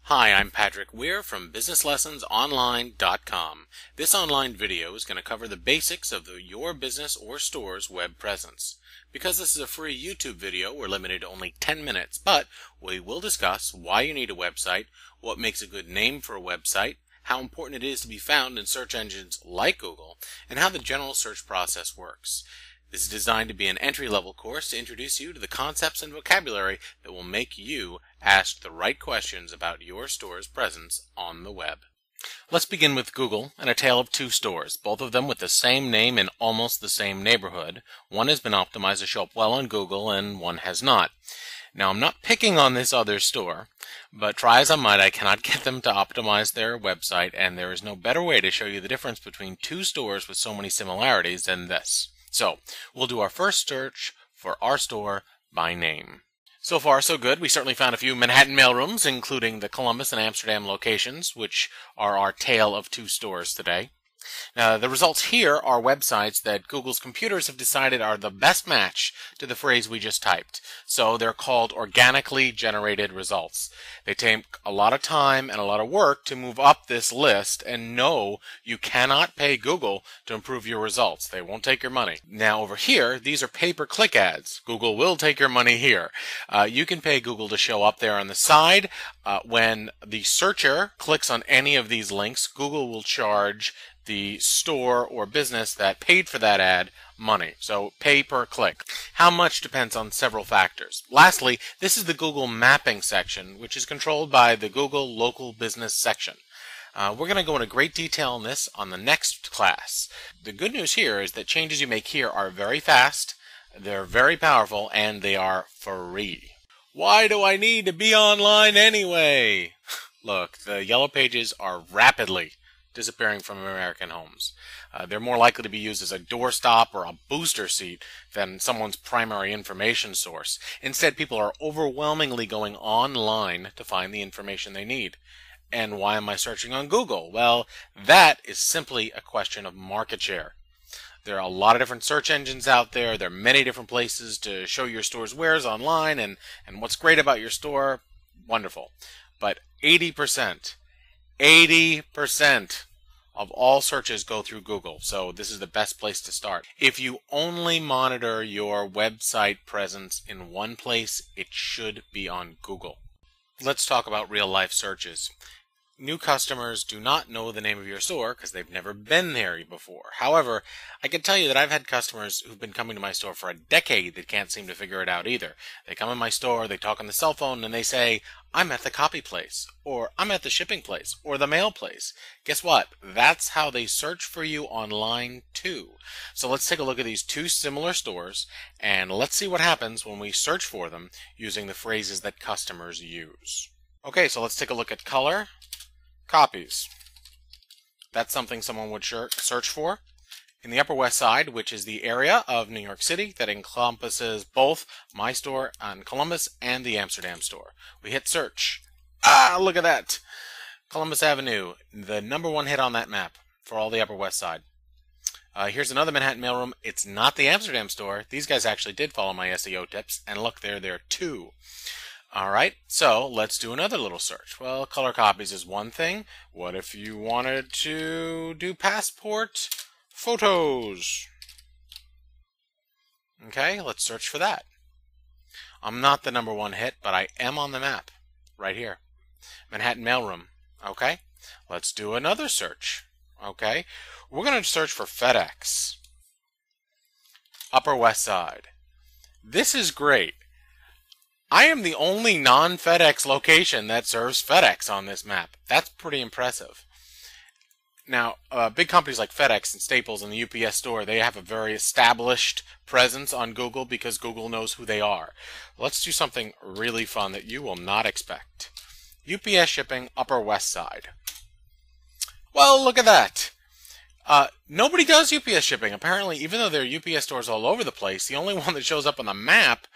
Hi, I'm Patrick Weir from BusinessLessonsOnline.com. This online video is going to cover the basics of your business or store's web presence. Because this is a free YouTube video, we're limited to only 10 minutes, but we will discuss why you need a website, what makes a good name for a website, how important it is to be found in search engines like Google, and how the general search process works. This is designed to be an entry-level course to introduce you to the concepts and vocabulary that will make you ask the right questions about your store's presence on the web. Let's begin with Google and a tale of two stores, both of them with the same name in almost the same neighborhood. One has been optimized to show up well on Google and one has not. Now, I'm not picking on this other store, but try as I might, I cannot get them to optimize their website, and there is no better way to show you the difference between two stores with so many similarities than this. So, we'll do our first search for our store by name. So far, so good. We certainly found a few Manhattan mailrooms, including the Columbus and Amsterdam locations, which are our tale of two stores today. Now, the results here are websites that Google's computers have decided are the best match to the phrase we just typed. So they're called organically generated results. They take a lot of time and a lot of work to move up this list, and no, you cannot pay Google to improve your results. They won't take your money. Now over here, these are pay-per-click ads. Google will take your money here. You can pay Google to show up there on the side. When the searcher clicks on any of these links, Google will charge the store or business that paid for that ad money. So pay per click. How much depends on several factors. Lastly, this is the Google mapping section, which is controlled by the Google local business section. We're going to go into great detail on this on the next class. The good news here is that changes you make here are very fast, they're very powerful, and they are free. Why do I need to be online anyway? Look, the yellow pages are rapidly disappearing from American homes. They're more likely to be used as a doorstop or a booster seat than someone's primary information source. Instead, people are overwhelmingly going online to find the information they need. And why am I searching on Google? Well, that is simply a question of market share. There are a lot of different search engines out there. There are many different places to show your store's wares online, and what's great about your store, wonderful. But 80% of all searches go through Google, so this is the best place to start. If you only monitor your website presence in one place, it should be on Google. Let's talk about real-life searches. New customers do not know the name of your store because they've never been there before. However, I can tell you that I've had customers who've been coming to my store for a decade that can't seem to figure it out either. They come in my store, they talk on the cell phone, and they say, I'm at the copy place, or I'm at the shipping place, or the mail place. Guess what? That's how they search for you online too. So let's take a look at these two similar stores, and let's see what happens when we search for them using the phrases that customers use. Okay, so let's take a look at color. Copies. That's something someone would search for. In the Upper West Side, which is the area of New York City that encompasses both my store on Columbus and the Amsterdam store. We hit search. Ah, look at that! Columbus Avenue, the #1 hit on that map for all the Upper West Side. Here's another Manhattan mailroom. It's not the Amsterdam store. These guys actually did follow my SEO tips, and look, they're there too. Alright, so let's do another little search. Well, color copies is one thing. What if you wanted to do passport photos? Okay, let's search for that. I'm not the #1 hit, but I am on the map right here. Manhattan mailroom. Okay, let's do another search. Okay, we're going to search for FedEx. Upper West Side. This is great. I am the only non-FedEx location that serves FedEx on this map. That's pretty impressive. Now, big companies like FedEx and Staples and the UPS store, they have a very established presence on Google because Google knows who they are. Let's do something really fun that you will not expect. UPS shipping, Upper West Side. Well, look at that. Nobody does UPS shipping. Apparently, even though there are UPS stores all over the place, the only one that shows up on the map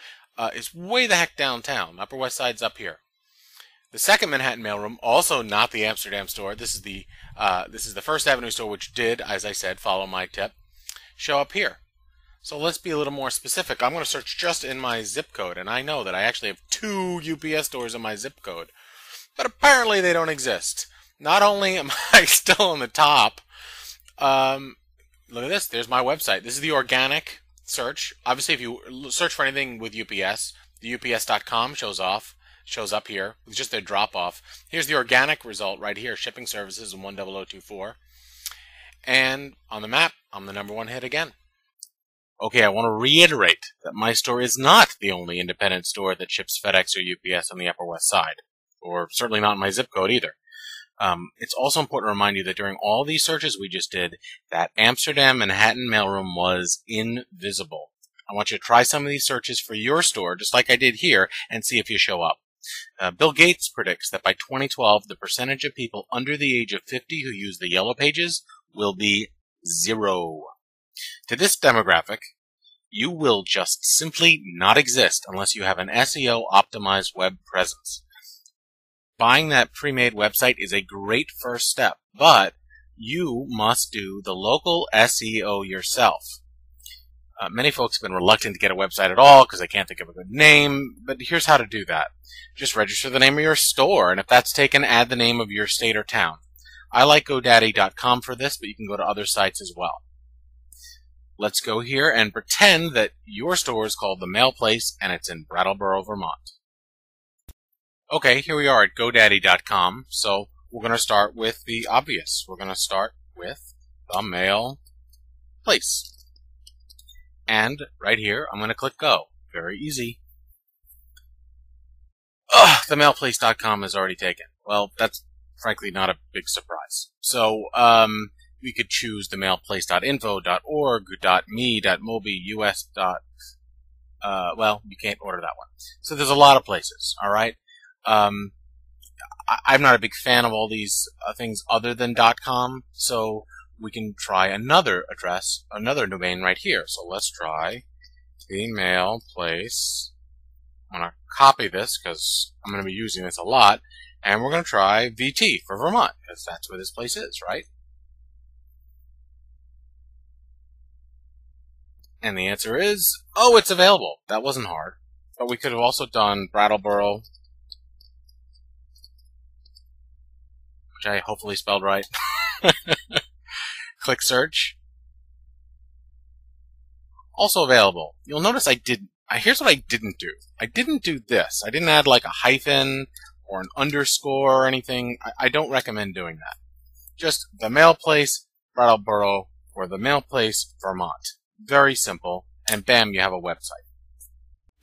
is way the heck downtown. Upper West Side's up here. The second Manhattan mailroom, also not the Amsterdam store. This is the First Avenue store, which did, as I said, follow my tip. Show up here. So let's be a little more specific. I'm going to search just in my zip code, and I know that I actually have 2 UPS stores in my zip code. but apparently they don't exist. Not only am I still on the top, look at this. There's my website. This is the organic search. Obviously, if you search for anything with UPS, the ups.com shows up here with just their drop off. Here's the organic result right here, shipping services in 10024. And on the map, I'm the #1 hit again. Okay, I want to reiterate that my store is not the only independent store that ships FedEx or UPS on the Upper West Side, or certainly not in my zip code either. It's also important to remind you that during all these searches we just did, that Amsterdam Manhattan mailroom was invisible. I want you to try some of these searches for your store, just like I did here, and see if you show up. Bill Gates predicts that by 2012, the percentage of people under the age of 50 who use the Yellow Pages will be 0. To this demographic, you will just simply not exist unless you have an SEO-optimized web presence. Buying that pre-made website is a great first step, but you must do the local SEO yourself. Many folks have been reluctant to get a website at all because they can't think of a good name, but here's how to do that. Just register the name of your store, and if that's taken, add the name of your state or town. I like GoDaddy.com for this, but you can go to other sites as well. Let's go here and pretend that your store is called The Mail Place and it's in Brattleboro, Vermont. Okay, here we are at GoDaddy.com, so we're going to start with the obvious. We're going to start with The Mail Place. And right here, I'm going to click Go. Very easy. TheMailPlace.com is already taken. Well, that's frankly not a big surprise. So, we could choose themailplace.info, .org, .me, .mobi, us. Well, you can't order that one. So there's a lot of places, all right? I'm not a big fan of all these things other than .com, so we can try another address, another domain right here. So let's try the Mail Place. I'm going to copy this because I'm going to be using this a lot, and we're going to try VT for Vermont, because that's where this place is, right? And the answer is, oh, it's available. That wasn't hard. But we could have also done Brattleboro, which I hopefully spelled right. Click search. Also available. You'll notice here's what I didn't do. I didn't do this. I didn't add like a hyphen or an underscore or anything. I don't recommend doing that. Just the Mail Place, Brattleboro, or the Mail Place, Vermont. Very simple, and bam, you have a website.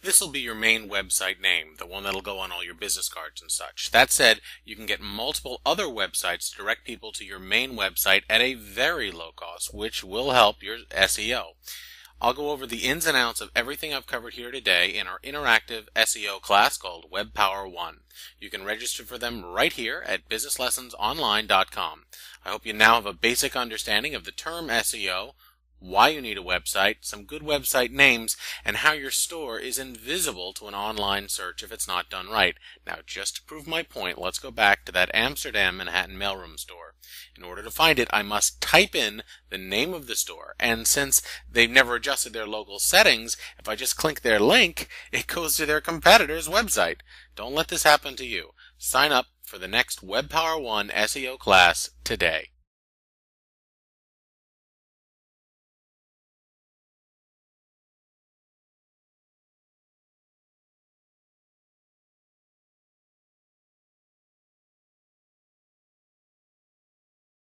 This will be your main website name, the one that'll go on all your business cards and such. That said, you can get multiple other websites to direct people to your main website at a very low cost, which will help your SEO. I'll go over the ins and outs of everything I've covered here today in our interactive SEO class called Web Power 1. You can register for them right here at businesslessonsonline.com. I hope you now have a basic understanding of the term SEO, why you need a website, some good website names, and how your store is invisible to an online search if it's not done right. Now, just to prove my point, let's go back to that Amsterdam Manhattan mailroom store. In order to find it, I must type in the name of the store, and since they've never adjusted their local settings, if I just click their link, it goes to their competitor's website. Don't let this happen to you. Sign up for the next Web Power 1 SEO class today.